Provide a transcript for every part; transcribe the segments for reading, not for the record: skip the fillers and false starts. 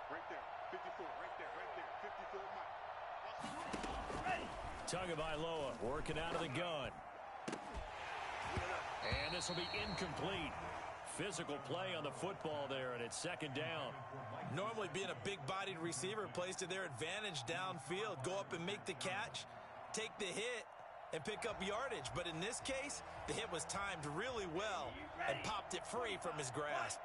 Right there, 54, right there, 54 Mike. Tagovailoa working out of the gun. And this will be incomplete. Physical play on the football there, and it's second down. Normally being a big-bodied receiver plays to their advantage downfield. Go up and make the catch, take the hit, and pick up yardage. But in this case, the hit was timed really well and popped it free from his grasp.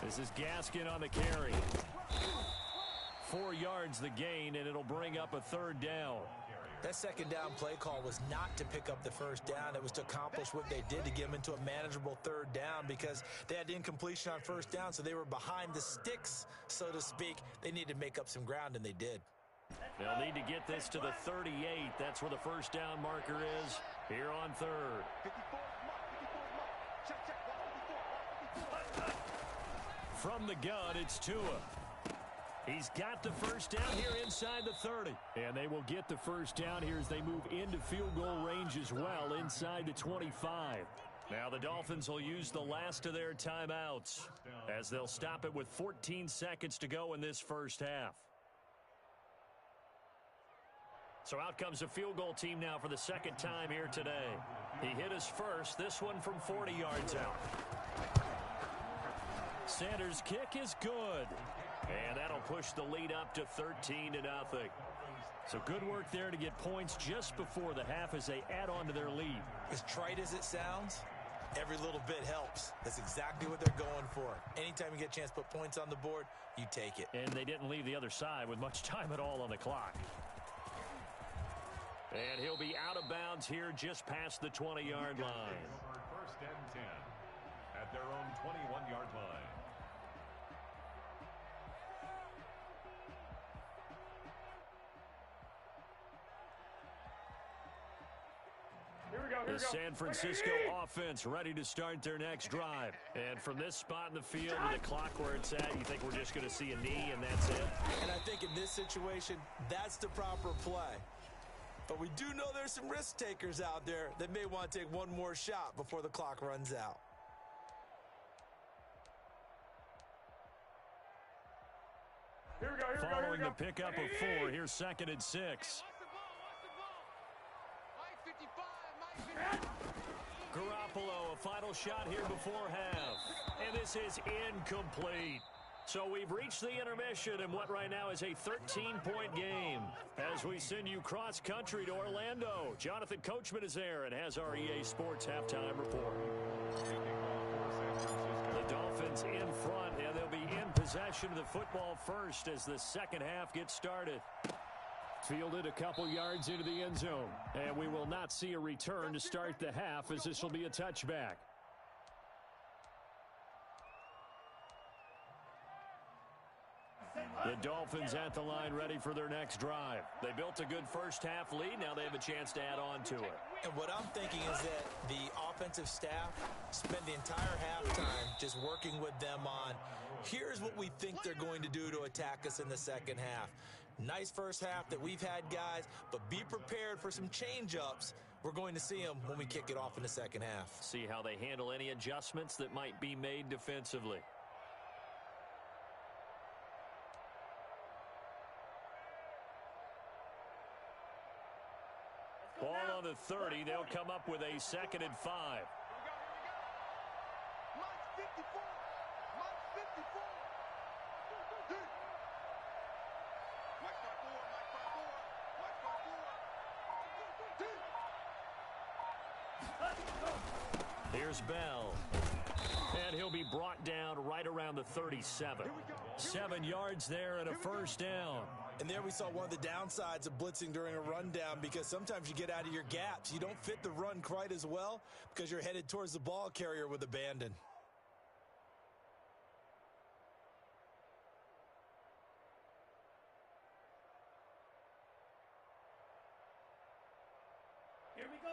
This is Gaskin on the carry. 4 yards the gain, and it'll bring up a third down. That second down play call was not to pick up the first down. It was to accomplish what they did to get them into a manageable third down because they had incompletion on first down, so they were behind the sticks, so to speak. They needed to make up some ground, and they did. They'll need to get this to the 38. That's where the first down marker is here on third. From the gun, it's Tua. He's got the first down here inside the 30. And they will get the first down here as they move into field goal range as well inside the 25. Now the Dolphins will use the last of their timeouts as they'll stop it with 14 seconds to go in this first half. So out comes the field goal team now for the second time here today. He hit his first, this one from 40 yards out. Sanders' kick is good. And that'll push the lead up to 13-0. So good work there to get points just before the half as they add on to their lead. As trite as it sounds, every little bit helps. That's exactly what they're going for. Anytime you get a chance to put points on the board, you take it. And they didn't leave the other side with much time at all on the clock. And he'll be out of bounds here just past the 20-yard line. First and 10 at their own 21-yard line. The San Francisco offense ready to start their next drive. And from this spot in the field to the clock where it's at, you think we're just going to see a knee and that's it? And I think in this situation, that's the proper play. But we do know there's some risk takers out there that may want to take one more shot before the clock runs out. Following the pickup of 4, here's 2nd and 6. Garoppolo, a final shot here before half. And this is incomplete. So we've reached the intermission in what right now is a 13-point game. As we send you cross-country to Orlando, Jonathan Coachman is there and has our EA Sports halftime report. The Dolphins in front, and they'll be in possession of the football first as the second half gets started. Fielded a couple yards into the end zone, and we will not see a return to start the half as this will be a touchback. The Dolphins at the line ready for their next drive. They built a good first half lead. Now they have a chance to add on to it. And what I'm thinking is that the offensive staff spent the entire halftime just working with them on, here's what we think they're going to do to attack us in the second half. Nice first half that we've had, guys, but be prepared for some change-ups. We're going to see them when we kick it off in the second half. See how they handle any adjustments that might be made defensively. Ball on the 30. They'll come up with a 2nd and 5. Here's Bell. And he'll be brought down right around the 37. 7 yards there and a first down. And there we saw one of the downsides of blitzing during a rundown because sometimes you get out of your gaps. You don't fit the run quite as well because you're headed towards the ball carrier with abandon.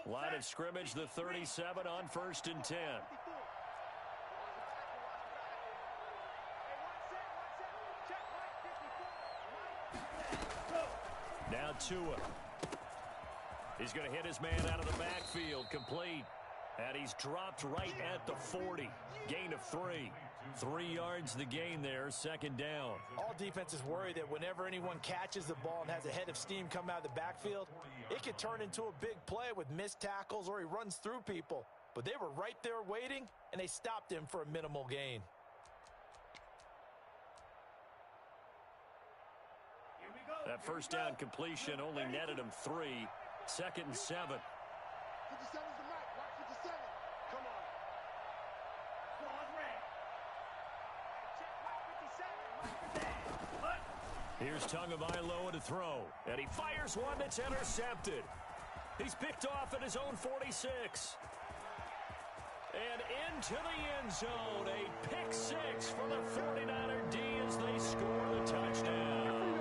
Line of scrimmage, the 37 on 1st and 10. now Tua. He's going to hit his man out of the backfield, complete. And he's dropped right at the 40. Gain of 3. 3 yards the gain there, second down. All defenses worry that whenever anyone catches the ball and has a head of steam come out of the backfield, it could turn into a big play with missed tackles or he runs through people. But they were right there waiting, and they stopped him for a minimal gain. That first down completion only netted him 3. Second and 7. 57's the mic. Watch 57. Come on. Here's Tagovailoa to throw, and he fires one that's intercepted. He's picked off at his own 46. And into the end zone, a pick 6 for the 49er D as they score the touchdown.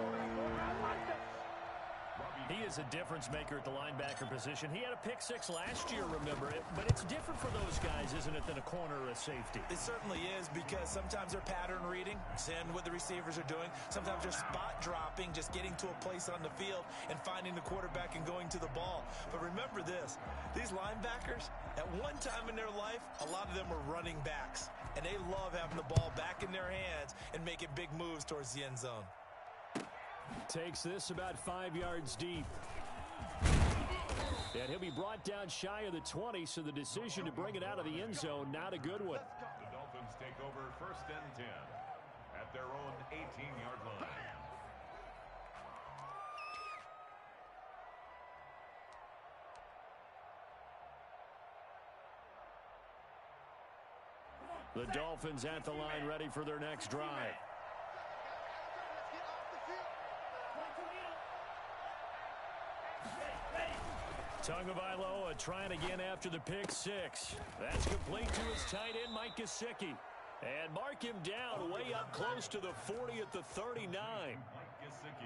He is a difference maker at the linebacker position. He had a pick 6 last year, remember it. But it's different for those guys, isn't it, than a corner or a safety? It certainly is, because sometimes they're pattern reading, seeing what the receivers are doing. Sometimes they're spot dropping, just getting to a place on the field and finding the quarterback and going to the ball. But remember this, these linebackers, at one time in their life, a lot of them were running backs. And they love having the ball back in their hands and making big moves towards the end zone. Takes this about 5 yards deep. And he'll be brought down shy of the 20, so the decision to bring it out of the end zone, not a good one. The Dolphins take over first and 10 at their own 18-yard line. The Dolphins at the line ready for their next drive. Tagovailoa trying again after the pick 6. That's complete to his tight end, Mike Gesicki. And mark him down way up close to the 40 at the 39.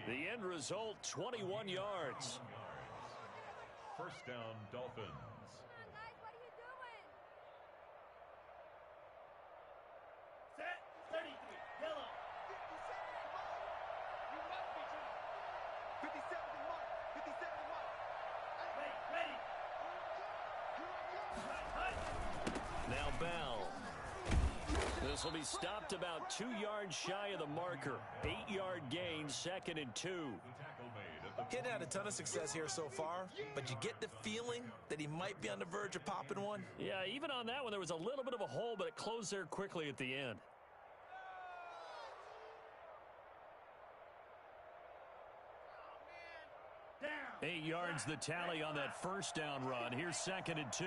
The end result, 21 yards. First down, Dolphins. Now Bell. This will be stopped about 2 yards shy of the marker. 8-yard gain, second and 2. He hadn't had a ton of success here so far, but you get the feeling that he might be on the verge of popping one. Yeah, even on that one, there was a little bit of a hole, but it closed there quickly at the end. Down. 8 yards the tally on that first down run. Here's second and 2.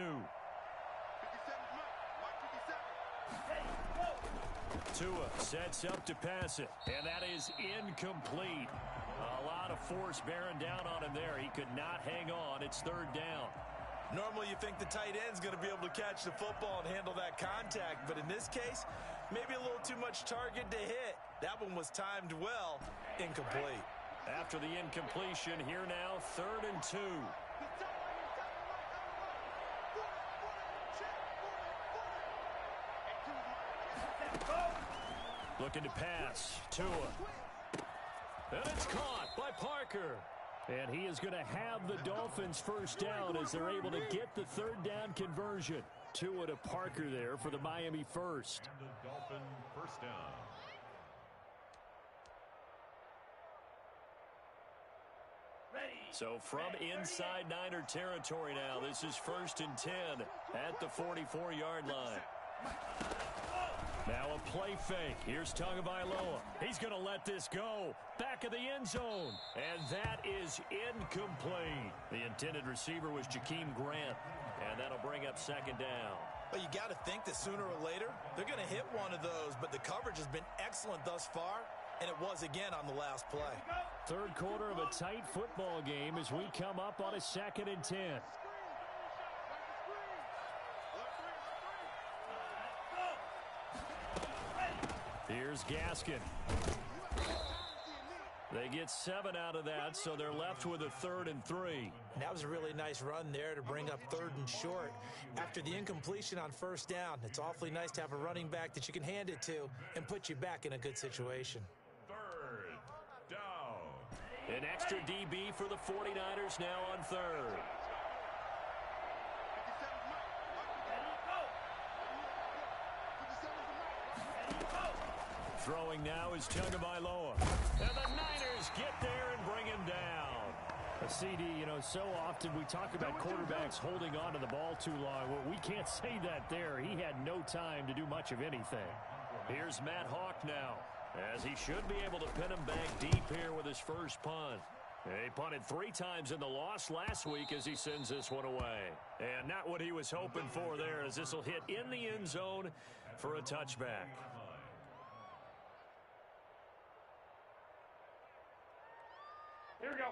Tua sets up to pass it, and that is incomplete. A lot of force bearing down on him there. He could not hang on. It's third down. Normally you think the tight end's going to be able to catch the football and handle that contact, but in this case, maybe a little too much target to hit. That one was timed well, incomplete. After the incompletion, here now, third and 2. Looking to pass. Tua. And it's caught by Parker. And he is going to have the Dolphins first down as they're able to get the third down conversion. Tua to Parker there for the Miami first. And the Dolphin first down. So from inside Niner territory now, this is first and 10 at the 44-yard line. Now a play fake. Here's Tagovailoa. He's going to let this go. Back of the end zone. And that is incomplete. The intended receiver was Jakeem Grant. And that'll bring up second down. But you got to think that sooner or later, they're going to hit one of those. But the coverage has been excellent thus far. And it was again on the last play. Third quarter of a tight football game as we come up on a second and 10. Here's Gaskin. They get 7 out of that, so they're left with a third and 3. And that was a really nice run there to bring up third and short. After the incompletion on first down, it's awfully nice to have a running back that you can hand it to and put you back in a good situation. Third down. An extra DB for the 49ers now on third. Throwing now is Tagovailoa. And the Niners get there and bring him down. A CD, you know, so often we talk about quarterbacks holding on to the ball too long. Well, we can't say that there. He had no time to do much of anything. Here's Matt Hawk now, as he should be able to pin him back deep here with his first punt. He punted 3 times in the loss last week as he sends this one away. And not what he was hoping for there, as this will hit in the end zone for a touchback.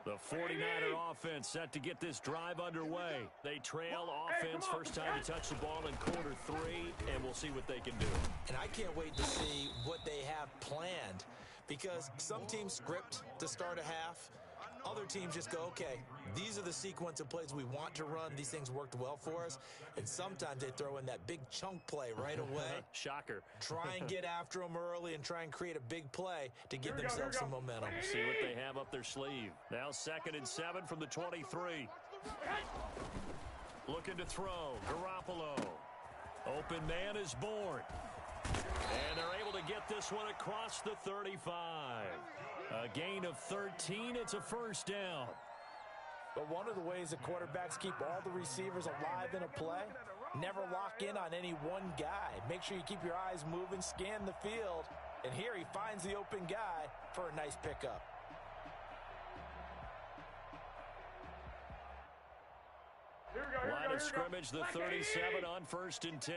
The 49er offense set to get this drive underway. They trail offense first time to touch the ball in quarter 3, and we'll see what they can do. And I can't wait to see what they have planned, because some teams script to start a half. Other teams just go, okay, these are the sequence of plays we want to run. These things worked well for us. And sometimes they throw in that big chunk play right away. Shocker. Try and get after them early and try and create a big play to give themselves some momentum. See what they have up their sleeve. Now 2nd and 7 from the 23. Looking to throw. Garoppolo. Open man is born. And they're able to get this one across the 35. A gain of 13. It's a first down. But one of the ways that quarterbacks keep all the receivers alive in a play, never lock in on any one guy. Make sure you keep your eyes moving, scan the field. And here he finds the open guy for a nice pickup. Line of scrimmage, the 37 on 1st and 10.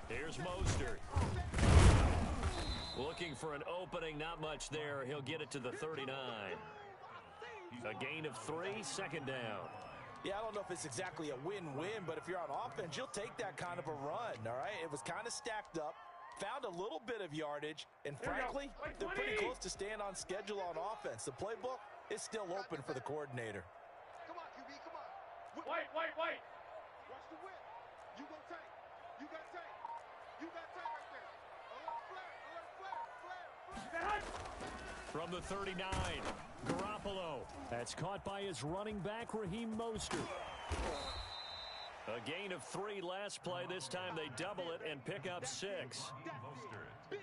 Here's Mostert. Looking for an opening, not much there. He'll get it to the 39. A gain of 3, 2nd down. Yeah, I don't know if it's exactly a win-win, but if you're on offense, you'll take that kind of a run, all right? It was kind of stacked up, found a little bit of yardage, and frankly, they're pretty close to staying on schedule on offense. The playbook is still open for the coordinator. Come on, QB, come on. Wait. Watch the whip. You go tank. You got tank. You got tank right there. Flare. From the 39, Garoppolo. That's caught by his running back, Raheem Mostert. A gain of 3 last play. This time they double it and pick up 6. Mostert.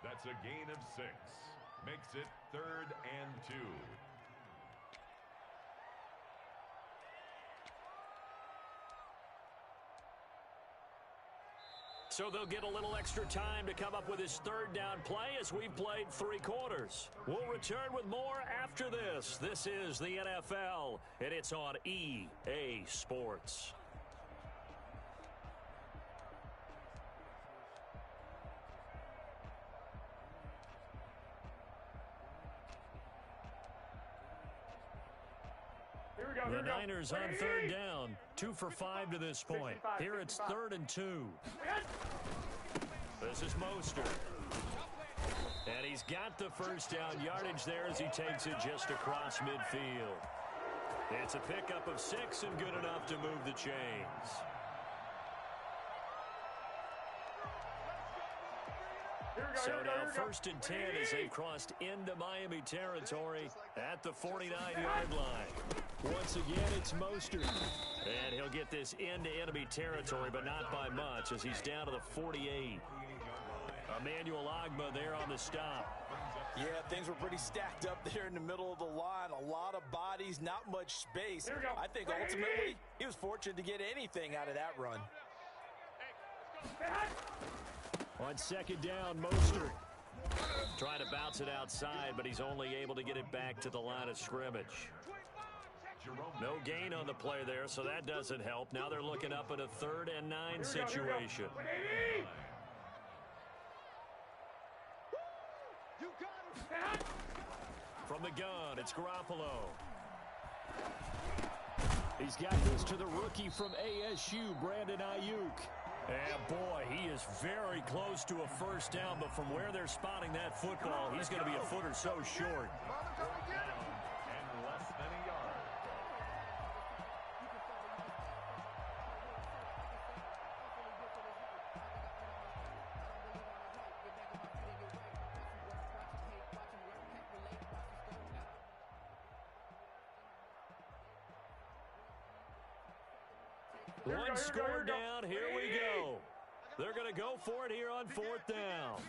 That's a gain of 6. Makes it 3rd and 2. So they'll get a little extra time to come up with his 3rd down play as we've played 3 quarters. We'll return with more after this. This is the NFL, and it's on EA Sports. The Niners on 3rd down, 2 for 5 to this point. Here it's 3rd and 2. This is Mostert. And he's got the first down yardage there as he takes it just across midfield. It's a pickup of 6 and good enough to move the chains. So now 1st and 10 as they've crossed into Miami territory at the 49-yard line. Once again, it's Mostert. And he'll get this into enemy territory, but not by much as he's down to the 48. Emmanuel Ogbah there on the stop. Yeah, things were pretty stacked up there in the middle of the line. A lot of bodies, not much space. I think ultimately he was fortunate to get anything out of that run. On 2nd down, Mostert trying to bounce it outside, but he's only able to get it back to the line of scrimmage. No gain on the play there, so that doesn't help. Now they're looking up at a 3rd and 9 situation. From the gun, it's Garoppolo. He's got this to the rookie from ASU, Brandon Ayuk. And boy, he is very close to a first down, but from where they're spotting that football, he's going to be a foot or so short. And less than a yard. One score down. Here we go. They're going to go for it here on 4th down.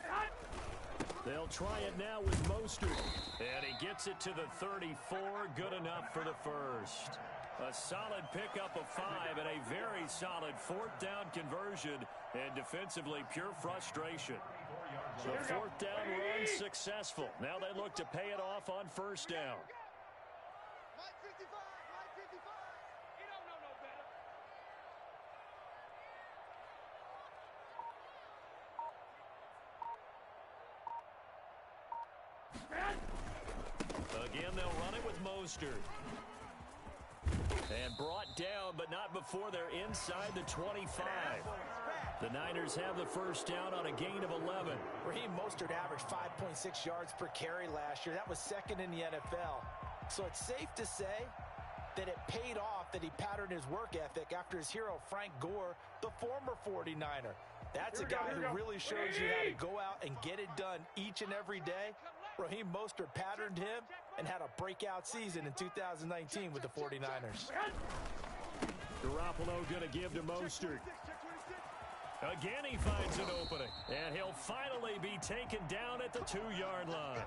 They'll try it now with Mostert. And he gets it to the 34. Good enough for the first. A solid pickup of 5 and a very solid 4th down conversion. And defensively, pure frustration. So 4th down run successful. Now they look to pay it off on 1st down. Mike 55, Mike 55. You don't know no better. Again, they'll run it with Mostert. And brought down, but not before they're inside the 25. The Niners have the 1st down on a gain of 11. Raheem Mostert averaged 5.6 yards per carry last year. That was 2nd in the NFL. So it's safe to say that it paid off that he patterned his work ethic after his hero, Frank Gore, the former 49er. That's a guy who really shows you how to go out and get it done each and every day. Raheem Mostert patterned him and had a breakout season in 2019 with the 49ers. Garoppolo going to give to Mostert. Again, he finds an opening, and he'll finally be taken down at the 2-yard line.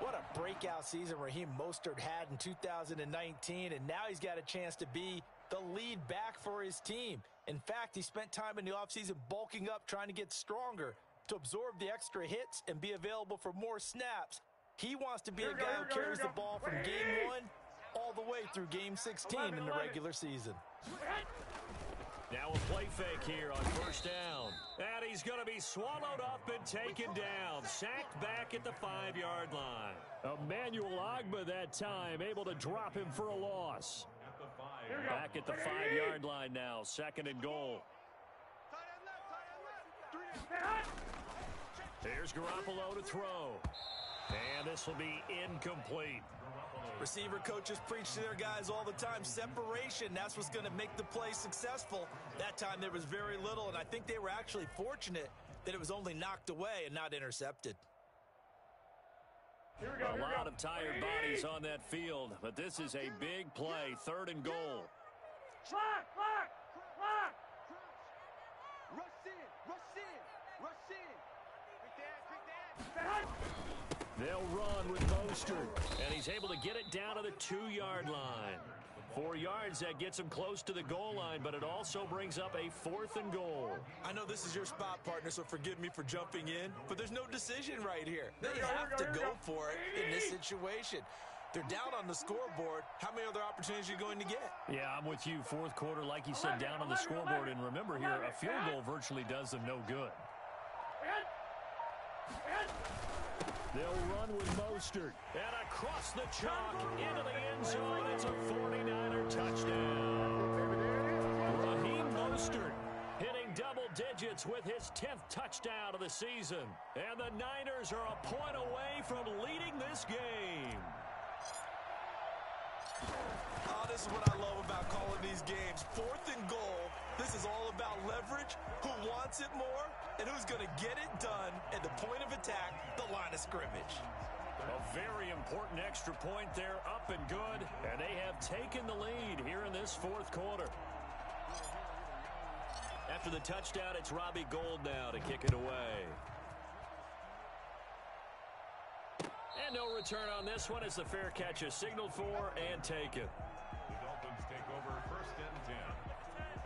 What a breakout season Raheem Mostert had in 2019, and now he's got a chance to be the lead back for his team. In fact, he spent time in the offseason bulking up, trying to get stronger to absorb the extra hits and be available for more snaps. He wants to be a guy who carries the ball from game 1 all the way through game 16 in the regular season. Now a play fake here on 1st down. And he's going to be swallowed up and taken down. Sacked back at the 5-yard line. Emmanuel Ogbah that time, able to drop him for a loss. Back at the 5-yard line now. 2nd and goal. Here's Garoppolo to throw. And this will be incomplete. Receiver coaches preach to their guys all the time. Separation, that's what's going to make the play successful. That time there was very little, and I think they were actually fortunate that it was only knocked away and not intercepted. A lot of tired bodies on that field, but this is a big play. 3rd and goal. Clock! Rush in! Quick dad! They'll run with Mostert, and he's able to get it down to the 2-yard line. 4 yards, that gets him close to the goal line, but it also brings up a 4th and goal. I know this is your spot, partner, so forgive me for jumping in, but there's no decision right here. They have to go for it in this situation. They're down on the scoreboard. How many other opportunities are you going to get? Yeah, I'm with you. 4th quarter, like you said, down on the scoreboard. And remember here, a field goal virtually does them no good. They'll run with Mostert. And across the chalk into the end zone. It's a 49er touchdown. Raheem Mostert hitting double digits with his 10th touchdown of the season. And the Niners are a point away from leading this game. Oh, this is what I love about calling these games. 4th and goal. This is all about leverage, who wants it more, and who's going to get it done at the point of attack, the line of scrimmage. A very important extra point there, up and good, and they have taken the lead here in this 4th quarter. After the touchdown, it's Robbie Gould now to kick it away. And no return on this one as the fair catch is signaled for and taken. The Dolphins take over 1st and 10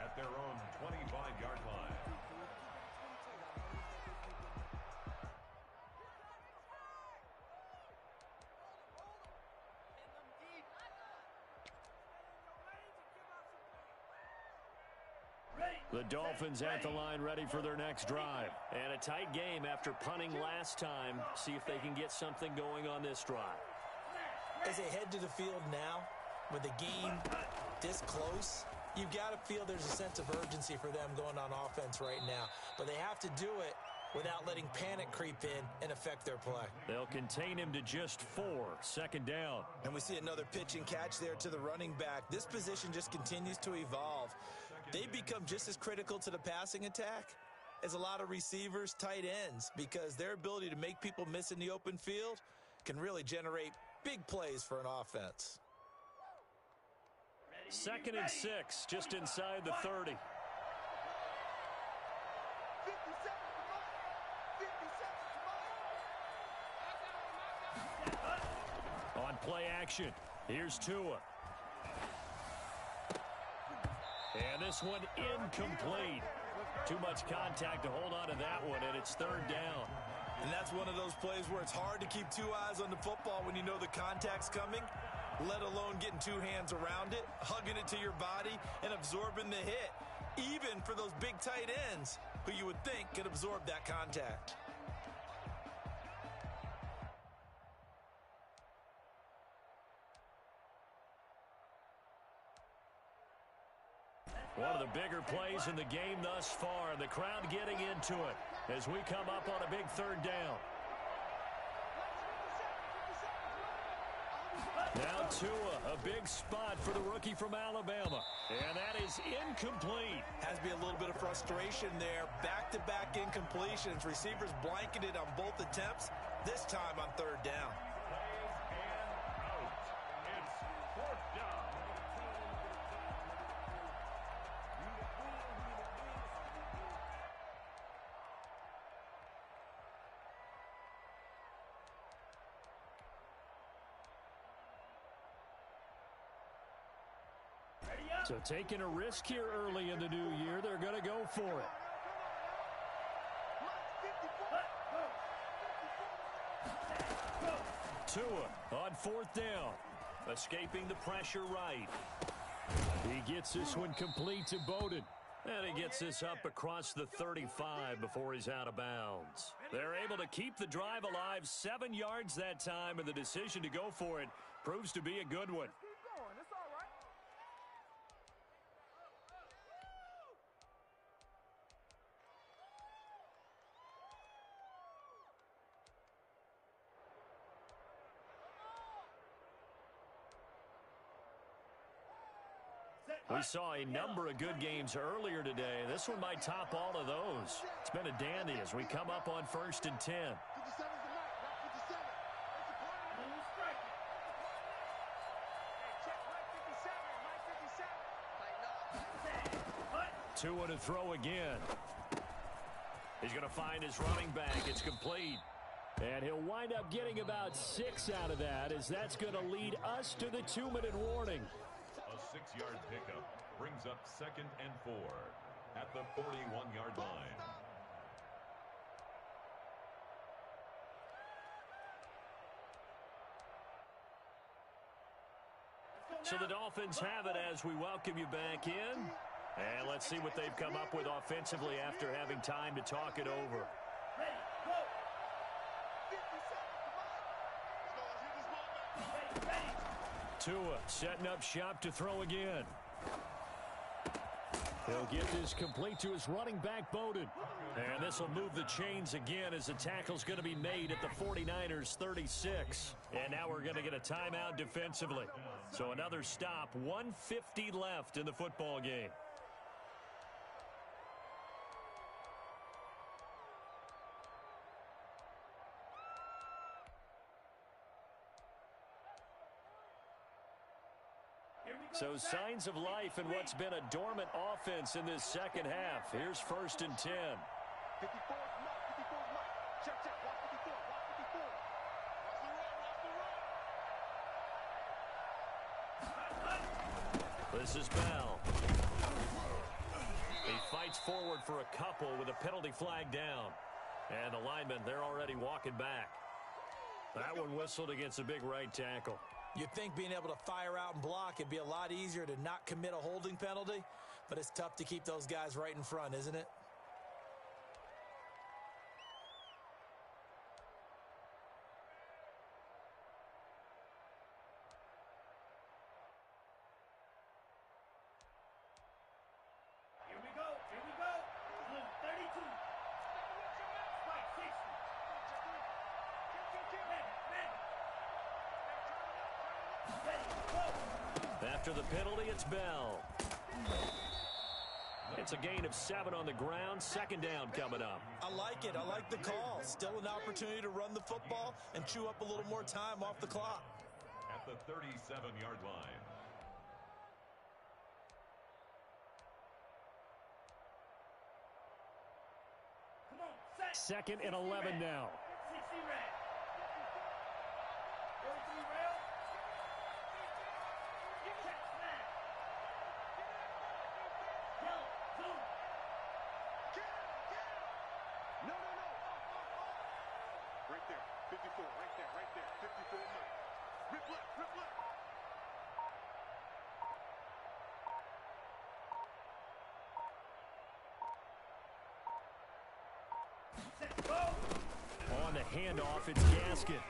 at their own 25-yard line. The Dolphins at the line ready for their next drive. And a tight game after punting last time. See if they can get something going on this drive. As they head to the field now, with the game this close, you've got to feel there's a sense of urgency for them going on offense right now. But they have to do it without letting panic creep in and affect their play. They'll contain him to just 4. 2nd down. And we see another pitch and catch there to the running back. This position just continues to evolve. They become just as critical to the passing attack as a lot of receivers, tight ends, because their ability to make people miss in the open field can really generate big plays for an offense. 2nd and 6, just inside the 30. 50 seconds to run. 50 seconds to run. On play action, here's Tua. And this one incomplete. Too much contact to hold on to that one, and it's 3rd down. And that's one of those plays where it's hard to keep two eyes on the football when you know the contact's coming, let alone getting two hands around it, hugging it to your body, and absorbing the hit, even for those big tight ends who you would think could absorb that contact. One of the bigger plays in the game thus far, and the crowd getting into it as we come up on a big 3rd down. Now Tua, a big spot for the rookie from Alabama. And that is incomplete. Has to be a little bit of frustration there. Back-to-back incompletions. Receivers blanketed on both attempts, this time on 3rd down. It's 4th down. So taking a risk here early in the new year, they're going to go for it. Tua on 4th down, escaping the pressure right. He gets this one complete to Bowden. And he gets this up across the 35 before he's out of bounds. They're able to keep the drive alive, 7 yards that time, and the decision to go for it proves to be a good one. We saw a number of good games earlier today. This one might top all of those. It's been a dandy as we come up on 1st and 10. Tua to throw again. He's going to find his running back. It's complete. And he'll wind up getting about 6 out of that, as that's going to lead us to the 2-minute warning. A 6-yard pickup brings up 2nd and 4 at the 41-yard line. So the Dolphins have it as we welcome you back in. And let's see what they've come up with offensively after having time to talk it over. Tua setting up shop to throw again. He'll get this complete to his running back, Bowden. And this will move the chains again as the tackle's going to be made at the 49ers 36. And now we're going to get a timeout defensively. So another stop, 1:50 left in the football game. So signs of life in what's been a dormant offense in this second half. Here's 1st and 10. 54 is mark. 54 is mark. Check, check. Watch 54. Watch 54. Watch the run. Watch the run. This is Bell. He fights forward for a couple with a penalty flag down. And the linemen, they're already walking back. That one whistled against a big right tackle. You'd think being able to fire out and block, it'd be a lot easier to not commit a holding penalty, but it's tough to keep those guys right in front, isn't it? Here we go. Blue 32. Spike 60. After the penalty, it's Bell. It's a gain of 7 on the ground. 2nd down coming up. I like it. I like the call. Still an opportunity to run the football and chew up a little more time off the clock. At the 37-yard line. 2nd and 11 now. 60 red. 43 rail. Check snap. Yellow. Zoom. No. Right there. 54. Right there. 54 miles. Rip left. Set. Go. On the handoff, it's Gaskin.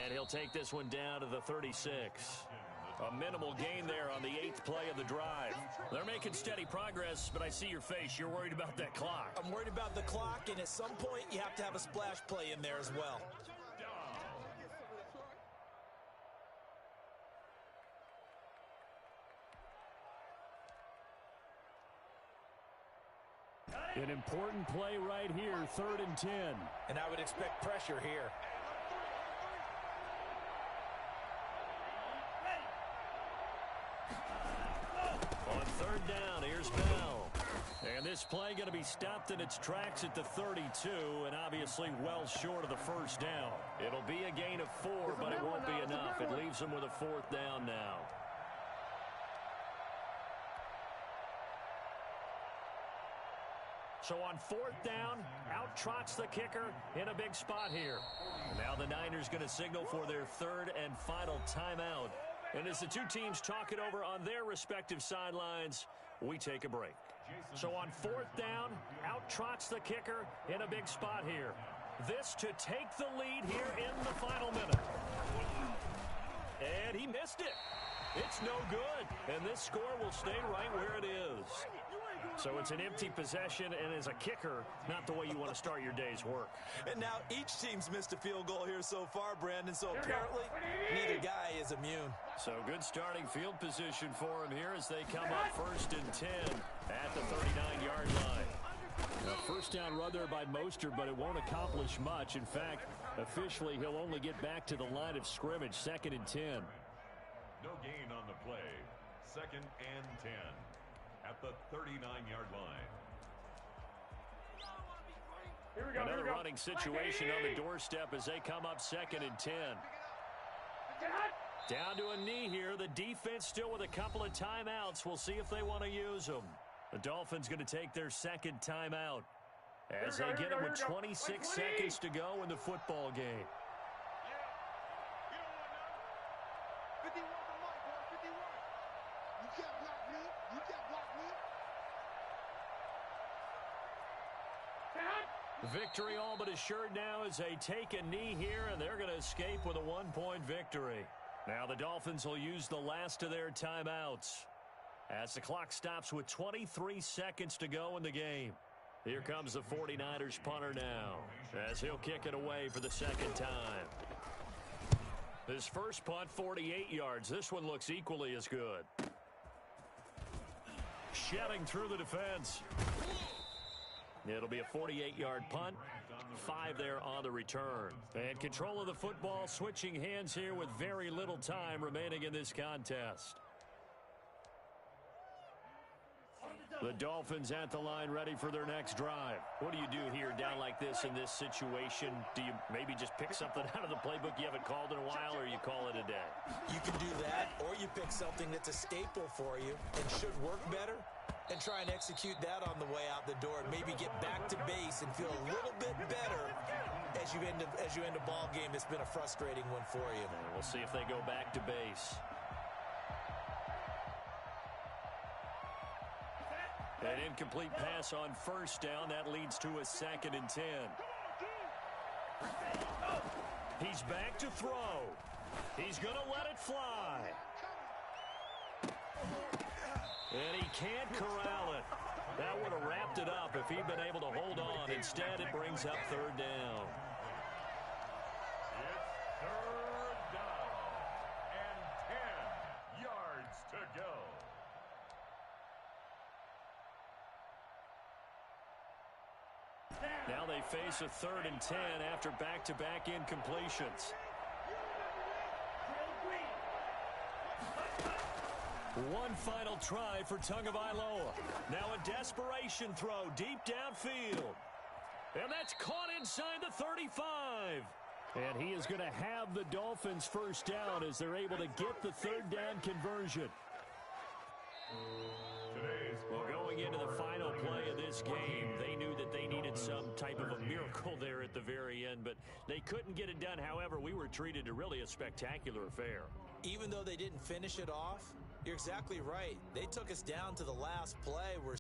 And he'll take this one down to the 36. A minimal gain there on the 8th play of the drive. They're making steady progress, but I see your face. You're worried about that clock. I'm worried about the clock, and at some point, you have to have a splash play in there as well. An important play right here, 3rd and 10. And I would expect pressure here. On 3rd down, here's Bell. And this play going to be stopped in its tracks at the 32, and obviously well short of the 1st down. It'll be a gain of 4, but it won't be enough. It leaves them with a 4th down now. So on 4th down, out trots the kicker in a big spot here. Now the Niners going to signal for their 3rd and final timeout. And as the two teams talk it over on their respective sidelines, we take a break. So on 4th down, out trots the kicker in a big spot here. This to take the lead here in the final minute. And he missed it. It's no good. And this score will stay right where it is. So it's an empty possession, and as a kicker, not the way you want to start your day's work. And now each team's missed a field goal here so far, Brandon, so apparently neither guy is immune. So good starting field position for him here as they come up 1st and 10 at the 39-yard line. A 1st down run there by Mostert, but it won't accomplish much. In fact, officially, he'll only get back to the line of scrimmage, 2nd and 10. No gain on the play. 2nd and 10. At the 39-yard line. Another running situation on the doorstep as they come up 2nd and 10. Down to a knee here. The defense still with a couple of timeouts. We'll see if they want to use them. The Dolphins going to take their 2nd timeout as they get it with 26 seconds to go in the football game. Victory all but assured now as they take a knee here, and they're going to escape with a 1-point victory. Now the Dolphins will use the last of their timeouts as the clock stops with 23 seconds to go in the game. Here comes the 49ers punter now as he'll kick it away for the 2nd time. His first punt, 48 yards. This one looks equally as good. Shedding through the defense. It'll be a 48-yard punt, 5 there on the return. And control of the football switching hands here with very little time remaining in this contest. The Dolphins at the line ready for their next drive. What do you do here down like this in this situation? Do you maybe just pick something out of the playbook you haven't called in a while, or you call it a day? You can do that, or you pick something that's a staple for you and should work better, and try and execute that on the way out the door and maybe get back to base and feel a little bit better as you end a ball game that's been a frustrating one for you. And we'll see if they go back to base. An incomplete pass on 1st down. That leads to a 2nd and 10. He's back to throw. He's going to let it fly. And he can't corral it. That would have wrapped it up if he'd been able to hold on. Instead, it brings up 3rd down. It's 3rd down and 10 yards to go. Now they face a 3rd and 10 after back-to-back incompletions. One final try for Tagovailoa. Now a desperation throw deep downfield. And that's caught inside the 35. And he is going to have the Dolphins first down as they're able to get the third down conversion. Well, going into the final play of this game, they knew that they needed some type of a miracle there at the very end, but they couldn't get it done. However, we were treated to really a spectacular affair. Even though they didn't finish it off, you're exactly right. They took us down to the last play where